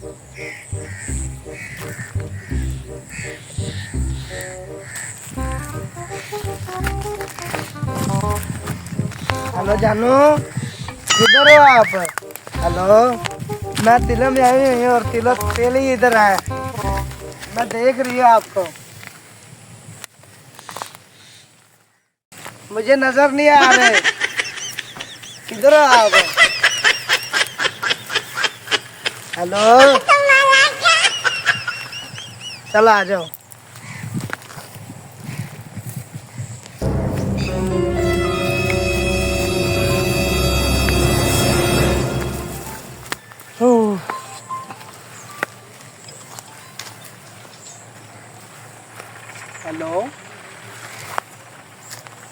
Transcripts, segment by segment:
Hello जानू, किधर हो आप? हेलो, मैं तिलक में आई हुई हूँ और तिलक तेल ही इधर है। मैं देख रही हूँ आपको, मुझे नजर नहीं आ रहे। किधर हो आप? हेलो, चलो आ जाओ। हेलो,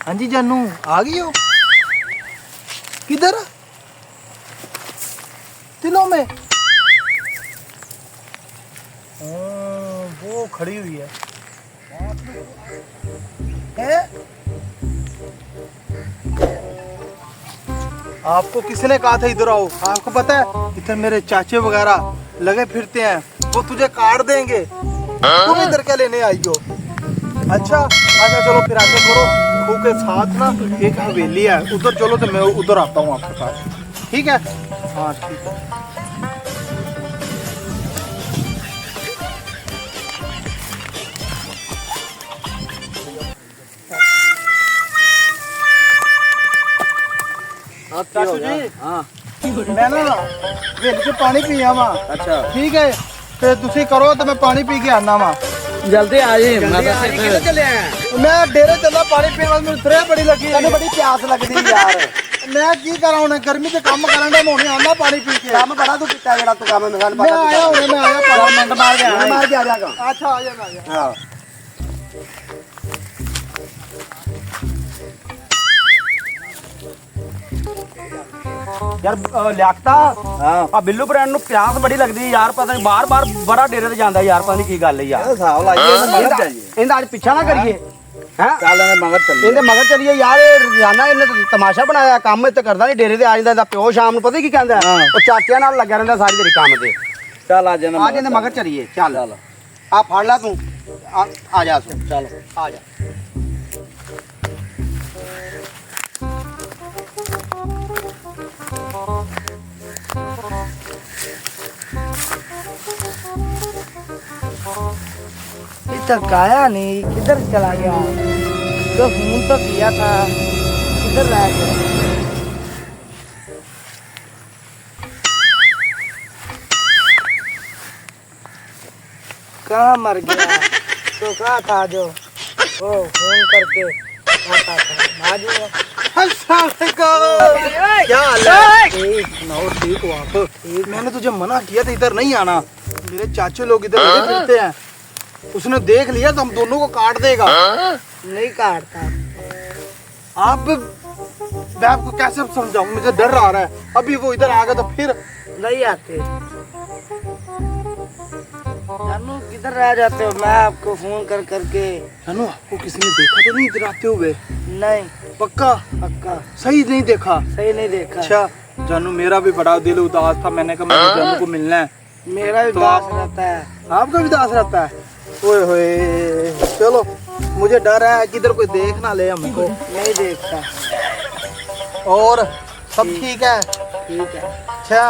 हाँ जी जानू, आ गई हो? किधर? तिलों में? वो खड़ी हुई है। आपको किसने कहा था इधर आओ? आपको पता है इधर मेरे चाचे वगैरह लगे फिरते हैं, वो तुझे काट देंगे। तुम इधर क्या लेने आई हो? अच्छा अच्छा, चलो फिर ऐसे करो, खू के साथ ना एक हवेली है, उधर चलो तो मैं उधर आता हूँ आपके पास। ठीक है? हाँ ठीक है। चाचू जी, हाँ मैं ना हवेली से पानी पिया वा। अच्छा ठीक है, फिर तुसी करो तो मैं पानी पी के आना वा। जल्दी आ जी। मैं डेरे चला पानी पीने वाली, मेरी थ्रे बड़ी लगी है। बड़ी प्यास लगदी यार। मैं की करा हुन, गर्मी ते काम करन दे, मोने आना पानी पी के। काम बड़ा तू कितना जेड़ा तू काम में मैं आया हुने, मैं आया 5 मिनट मार के आ जाएगा। अच्छा आ जाएगा। हां यार लियाकता आ बिल्लू ब्रांड नु प्यास बड़ी लगदी यार, पता नहीं बार बार बड़ा डेरे ते जांदा यार, पता नहीं की गल है यार। हिसाब लाइए, मगर चाहिए इंदा आज पीछा ना करिए हैं। चल ने मगर चलिए, इंदे मगर चलिए यार। रोजाना इन्हें तमाशा बनाया, काम ते करदा नहीं, डेरे ते आ जांदा। प्यो शाम नु पता की कहंदा ओ चाचिया नाल लगा रहंदा सारी देरी काम ते। चल आ जाना, आज इंदे मगर चलिए। चल आ फड़ ला तू, आ जा तू, चल आ जा। तक आया नहीं, किधर चला गया? तो फोन तो किया था, किधर रह गया? कहाँ मर गया? तो कहा था जो वो फोन करके आता था, आ जाओ। क्या हाल है? ठीक हो आप? ठीक। मैंने तुझे मना किया था इधर नहीं आना, मेरे चाचे लोग इधर लगे फिरते हैं। उसने देख लिया तो हम दोनों को काट देगा। नहीं काटता। आप, मैं आपको कैसे समझाऊं, मुझे डर आ रहा है। अभी वो इधर आ गया तो फिर नहीं आते। जानू किधर रह जाते हो? मैं आपको फोन कर करके। जानू आपको किसी ने देखा तो नहीं इधर आते हुए? नहीं। पक्का? पक्का। सही नहीं देखा? सही नहीं देखा। अच्छा जानू, मेरा भी बड़ा दिल उदास था, मैंने कहा मुझे जानू को मिलना है। मेरा भी उदास रहता है। आपका भी उदास रहता है? ओए होए, चलो मुझे डर है किधर कोई देख ना ले हमको। नहीं देखता। और सब ठीक है? ठीक है। अच्छा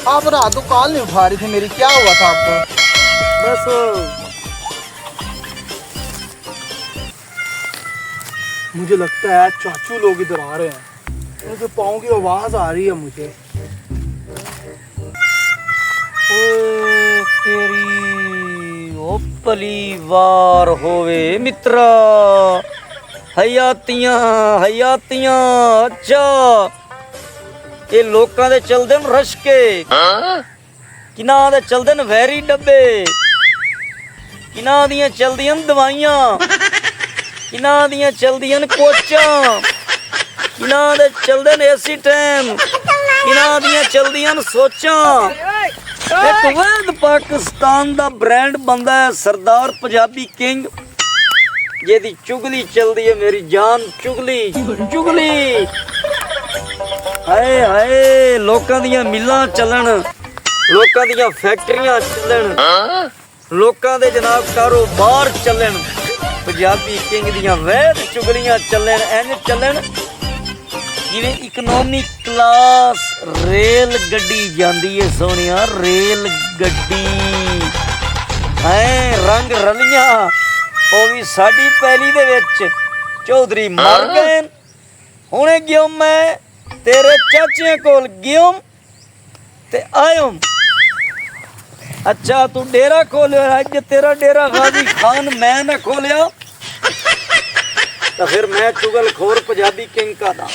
आप रात को कॉल नहीं उठा रही थी मेरी, क्या हुआ था आपको? बस मुझे लगता है चाचू लोग इधर आ रहे हैं, उनके पाँव की आवाज आ रही है मुझे। तेरी ओ पलीवार होवे मित्रा, हयातियां हयातियां। अच्छा ये लोकां दे चलदे न रशके, किना दे चलदे न वैरी डब्बे, किना दियां चलदियां न दवाइयां, किना दियां चलदियां न कोचां, किना दे चलदे न एसी टैम, किना दियां चलदियां न सोचां। एक वैद पाकिस्तान दा ब्रांड बंदा है सरदार पंजाबी किंग, जेदी चुगली चलदी है मेरी जान, चुगली चुगली। हाय हाय लोकां दियां मिलां चलन, ਲੋਕਾਂ ਦੀਆਂ ਫੈਕਟਰੀਆਂ ਚੱਲਣ, ਲੋਕਾਂ ਦੇ ਜਨਾਬ ਕਾਰੋਬਾਰ ਚੱਲਣ, ਪੰਜਾਬੀ ਕਿੰਗ ਦੀਆਂ ਵੈਦ ਚੁਗਲੀਆਂ ਚੱਲਣ, ਇੰਜ ਚੱਲਣ ਜਿਵੇਂ ਇਕਨੋਮੀ ਕਲਾਸ ਰੇਲ ਗੱਡੀ ਜਾਂਦੀ ਏ ਸੋਹਣਿਆ, ਰੇਲ ਗੱਡੀ ਐ ਰੰਗ ਰਲੀਆਂ। ਉਹ ਵੀ ਸਾਡੀ ਪੈਲੀ ਦੇ ਵਿੱਚ ਚੌਧਰੀ ਮਰ ਗਏ, ਹੁਣੇ ਗਿਓ ਮੈਂ ਤੇਰੇ ਚਾਚਿਆਂ ਕੋਲ ਗਿਓ ਤੇ ਆਇਓ। ਅੱਛਾ ਤੂੰ ਡੇਰਾ ਖੋਲਿਆ, ਅੱਜ ਤੇਰਾ ਡੇਰਾ ਗਾਜ਼ੀ ਖਾਨ ਮੈਂ ਨਾ ਖੋਲਿਆ ਤਾਂ ਫਿਰ ਮੈਂ ਚੁਗਲਖੋਰ ਪੰਜਾਬੀ ਕਿੰਗ ਕਾ ਦਾ।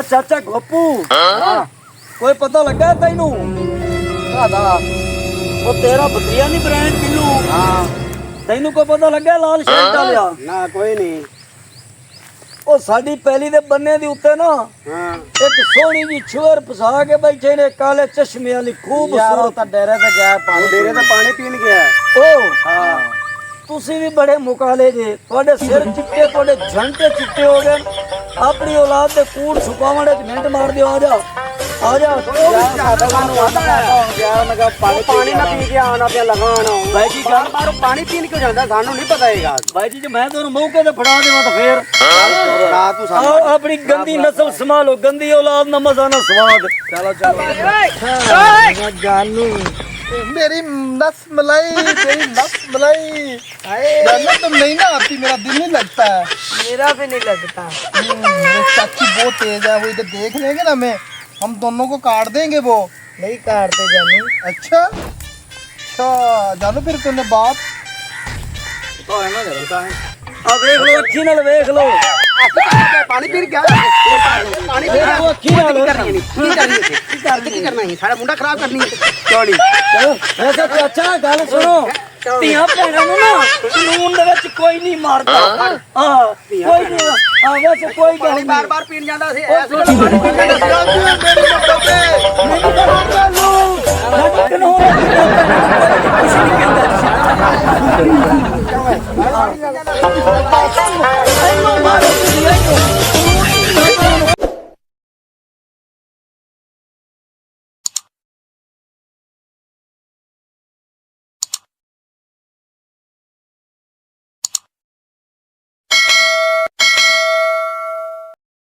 ਅੱਛਾ ਅੱਛਾ ਗੋਪੂ, ਕੋਈ ਪਤਾ ਲੱਗਾ ਤੈਨੂੰ ਕਾਦਾ? ਉਹ ਤੇਰਾ ਬਤਰੀਆ ਨਹੀਂ ਬ੍ਰਾਂਡ ਬਿੱਲੂ, ਤੈਨੂੰ ਕੋਈ ਪਤਾ ਲੱਗਾ ਲਾਲ ਸ਼ਰਟ ਵਾਲਿਆ? ਨਾ ਕੋਈ ਨਹੀਂ। ਉਹ ਸਾਡੀ ਪੈਲੀ ਦੇ ਬੰਨੇ ਦੇ ਉੱਤੇ ਨਾ ਇੱਕ ਸੋਹਣੀ ਜੀ ਛੁਰ ਫਸਾ ਕੇ ਬੈਠੇ ਨੇ, ਕਾਲੇ ਚਸ਼ਮੇ ਵਾਲੀ ਖੂਬਸੂਰਤ। ਤਾਂ ਡੇਰੇ ਤੇ ਗਿਆ ਪਾਣੀ, ਡੇਰੇ ਤੇ ਪਾਣੀ ਪੀਣ ਗਿਆ। ਉਹ ਹਾਂ, ਤੁਸੀਂ ਵੀ ਬੜੇ ਮੁਕਾਲੇ ਜੇ, ਤੁਹਾਡੇ ਸਿਰ ਚਿੱਟੇ, ਤੁਹਾਡੇ ਝੰਟੇ ਚਿੱਟੇ ਹੋ ਗਏ। ਆਪਣੀ ਔਲਾਦ ਦੇ ਕੂੜ ਛੁਪਾਵਣ ਵਿੱਚ ਮਿੰਟ ਮਾਰ ਦਿਓ। ਆ ਜਾ ਆ ਜਾ, ਪਾਣੀ ਨਾ ਪੀ ਕੇ ਆਣਾ ਪਿਆ ਲਗਾਣ। ਬਾਈ ਜੀ ਗੱਲ ਬਾਹਰੋਂ ਪਾਣੀ ਪੀਣ ਕਿਉਂ ਜਾਂਦਾ, ਸਾਨੂੰ ਨਹੀਂ ਪਤਾ ਹੈਗਾ। ਬਾਈ ਜੀ ਜੇ ਮੈਂ ਤੁਹਾਨੂੰ ਮੌਕੇ ਤੇ ਫੜਾ ਦੇਵਾਂ ਤਾਂ ਫੇਰ ਤੂੰ ਆਓ ਆਪਣੀ ਗੰਦੀ ਨਸਲ ਸੰਭਾਲੋ, ਗੰਦੀ ਔਲਾਦ ਨਾ ਮਜ਼ਾ ਨਾ ਸਵਾਦ। चलो चलो जानू मेरी नस मलाई, तेरी नस मलाई। जानू तुम नहीं ना आती, मेरा दिल नहीं लगता है। मेरा भी नहीं लगता। मेरी चाची बहुत तेज है, वो इधर देख लेंगे ना मैं, हम दोनों को काट देंगे। वो नहीं काटते जानू। अच्छा अच्छा जानू, फिर तूने बात तो है ना जरूरता है। ਆ ਵੇਖ ਲੋ, ਅੱਖੀ ਨਾਲ ਵੇਖ ਲੋ, पानी पी गया, पानी पी ਵੇਖ ਲੋ ਅੱਖੀ ਨਾਲ। की करना है, सारा मुंडा खराब करनी है। क्यों नहीं? ਚਲੋ ਵੈਸੇ ਚਾਚਾ ਗੱਲ ਸੁਣੋ, ਧੀਆਂ ਭੈਣਾਂ ਨੂੰ ਨਾ ਕਾਨੂੰਨ ਦੇ ਵਿੱਚ ਕੋਈ ਨਹੀਂ ਮਾਰਦਾ। ਹਾਂ ਕੋਈ ਨਹੀਂ, ਹਾਂ ਵੈਸੇ ਕੋਈ ਗੱਲ बार ਨਹੀਂ। बार पीन जाता सी, ऐसे पानी पी जाता सी। मेरी मतलब पे ਨਹੀਂ ਕਰਦਾ ਲੋਕ ਸਾਡੀ ਕਾਨੂੰਨ ਕਿਸੇ ਨਹੀਂ ਕਹਿੰਦਾ।